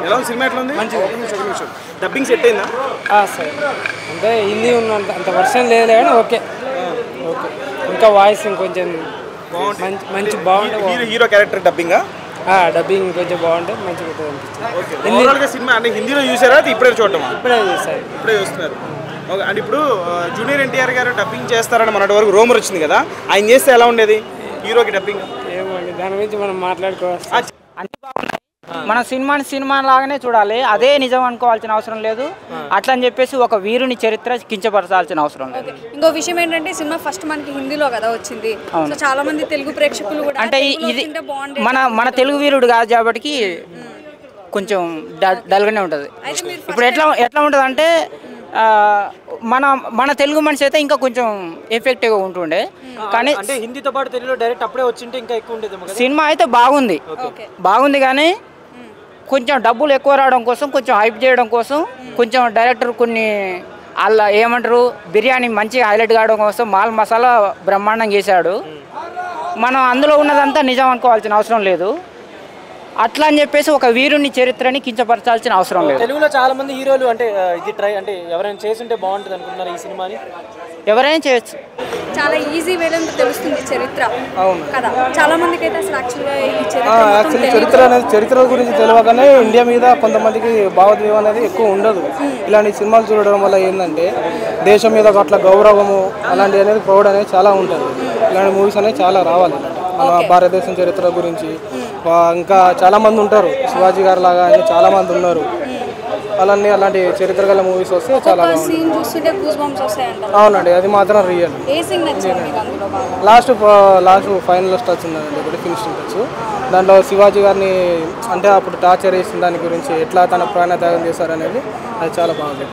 ఎలా ఉంది సినిమా? ఎట్లా ఉంది? డబ్బింగ్ సెట్ అయిందా? సరే అంటే హిందీ ఉన్నంత అంత వర్షన్ లేదు కానీ ఓకే ఓకే. ఇంకా వాయిస్ ఇంకొంచెం మంచి బాగుంటుంది. Hero character డబ్బింగా? డబ్బింగ్ కొంచెం బాగుంటే మంచిగా ఉంటుంది అనిపిస్తుంది. ఓవరాల్గా సినిమా అంటే హిందీలో చూసారా? ఇప్పుడే చూడటం? ఇప్పుడే చూసారు. ఇప్పుడే చూస్తున్నారు. ఓకే. అండ్ ఇప్పుడు జూనియర్ ఎన్టీఆర్ గారు డబ్బింగ్ చేస్తారని మొన్నటి వరకు రూమర్ వచ్చింది కదా, ఆయన చేస్తే ఎలా ఉండేది హీరోకి డబ్బింగ్? ఏమోండి, దాని గురించి మనం మాట్లాడుకోవచ్చు. అన్ని బాగున్నాయి. మన సినిమా లాగానే చూడాలి, అదే నిజం అనుకోవాల్సిన అవసరం లేదు. అట్లా అని చెప్పేసి ఒక వీరుని చరిత్ర కించపరచాల్సిన అవసరం లేదు. ఇంకో విషయం ఏంటంటే సినిమా ఫస్ట్ మనకి హిందీలో కదా వచ్చింది, సో చాలా మంది తెలుగు ప్రేక్షకులు కూడా అంటే ఇది మన తెలుగు వీరుడు కాదు కాబట్టి కొంచెం డల్గానే ఉంటుంది. ఇప్పుడు ఎట్లా ఉంటుంది అంటే మన తెలుగు మనిషి అయితే ఇంకా కొంచెం ఎఫెక్టివ్గా ఉంటుండే, కానీ అంటే హిందీతో పాటు తెలుగులో డైరెక్ట్ అప్పుడే వచ్చింటే ఇంకా ఎక్కువ ఉండేది. సినిమా అయితే బాగుంది కానీ కొంచెం డబ్బులు ఎక్కువ రావడం కోసం, కొంచెం హైప్ చేయడం కోసం, కొంచెం డైరెక్టర్ కొన్ని అలా ఏమంటారు బిర్యానీ మంచిగా హైలైట్ కావడం కోసం మాల్ మసాలా బ్రహ్మాండంగా చేశాడు. మనం అందులో ఉన్నదంతా నిజం అనుకోవాల్సిన అవసరం లేదు. అట్లా అని చెప్పేసి ఒక వీరుని చరిత్రని కించపరచాల్సిన అవసరం లేదు. తెలుగులో చాలా మంది హీరోలు అంటే ఇది ట్రై అంటే ఎవరైనా చేస్తుంటే బాగుంటుంది అనుకుంటున్నారు ఈ సినిమాని? ఎవరైనా చేయొచ్చు, చాలా ఈజీ వేలో తెలుస్తుంది చరిత్ర కదా చాలా మందికి అయితే. అసలు యాక్చువల్గా ఈ చరిత్ర గురించి తెలియకనే ఇండియా మీద కొంతమందికి భావోద్వేగం అనేది ఎక్కువ ఉండదు. ఇలాంటి సినిమాలు చూడడం వల్ల ఏంటంటే దేశం మీద అట్లా గౌరవము అలాంటివి అనేది ప్రౌడ్ అనేది చాలా ఉంటుంది. ఇలాంటి మూవీస్ అనేది చాలా రావాలి మన భారతదేశం చరిత్ర గురించి. ఇంకా చాలా మంది ఉంటారు, శివాజీ గారు లాగా చాలా మంది ఉన్నారు. అలాంటి చరిత్ర గల మూవీస్ వస్తే చాలా అవునండి, అది మాత్రం రియల్. లాస్ట్ ఫైనల్ టచ్ ఉందండి, ఒకటి ఫినిషింగ్ టచ్. దాంట్లో శివాజీ గారిని అంటే అప్పుడు టార్చర్ చేసిన దాని గురించి ఎట్లా తన ప్రాణత్యాగం చేశారనేది అది చాలా బాగుంది.